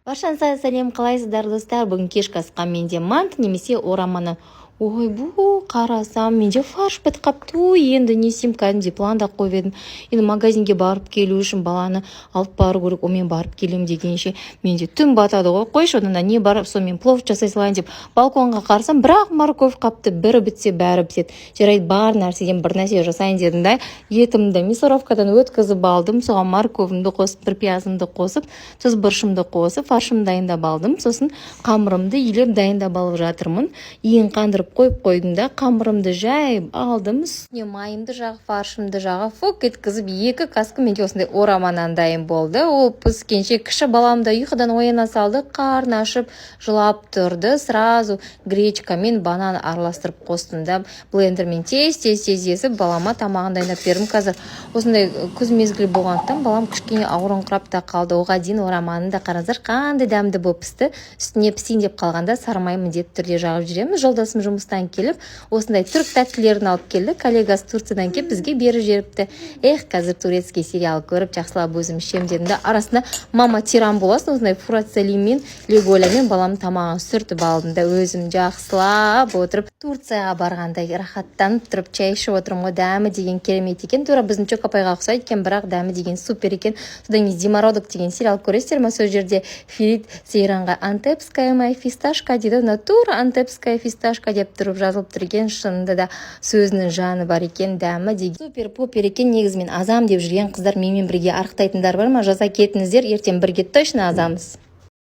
Баршаңызға сәлем, қалайсыздар достар? Бүгін кешкі асқа менде мант немесе ораманы. Ой, бұл қарасам, менде фарш бітіп қапты. Енді не істеймін, кәдімгідей планда қойып едім. Енді магазинге барып келу үшін баланы алып бару керек, мен барып келем дегенше менде түн батады ғой. Қойшы, онда не барып, сонымен плов жасай салайын деп балконға қарасам, бірақ морковь қапты, бірі бітсе бәрі бітеді. Жарайды, бар нәрседен бір нәрсе жасайын дедім да, етімді мясорубкадан өткізіп алдым, соған морковымды қосып, бір пиязымды қосып, тұз бұрышымды қосып, фаршымды дайындап алдым. Сосын қамырымды илеп дайындап алып жатырмын. Ең қандырып қойып қойдым да, қамырымды жайып алдым. Үстіне майымды жағып, фаршымды жағып, фок еткізіп, 2 каска менде осындай ораманнан дайын болды. Ол піскенше кіші балам да ұйқыдан ояна салды, қарны ашып жылап тұрды. Сразу гречкамен банан араластырып қостым да, блендермен тез есіп балама тамағын дайындап бердім. Қазір осындай күз мезгілі болғандықтан балам кішкене ауырыңқырап та қалды. Оған дейін ораманын да қараңыздар, қандай дәмді болып пісті. Үстіне пісейін деп қалғанда сарымай міндетті түрде жағып жүреміз. Жолдасым жұмыстан келіп, осындай түрік тәттілерін алып келді. Коллегасы Турциядан келіп бізге беріп жіберіпті. Қазір турецкий сериал көріп жақсылап өзім ішем дедім де, арасында мама тиран боласың, осындай фурацелимен, леголямен балам тамағын сүртіп алдым да, өзім жақсылап отырып Турцияға барғандай рахаттанып тұрып чай ішіп отырмын ғой. Дәмі деген керемет екен. Тура біздің Чокапайға ұқсайды екен, бірақ дәмі деген супер екен. Содан кейін Зимородок деген сериал көресіздер ме? Сол жерде Ферит Сейранға антепская моя фисташка дейді. Тура антепская фисташка деп тұрып жазылып тұр екен. Шынында да сөзінің жаны бар екен. Дәмі деген супер попер екен. Негізімен азам деп жүрген қыздар менімен бірге арықтайтындар бар ма? Жаза кетіңіздер, ертең бірге точно азамыз.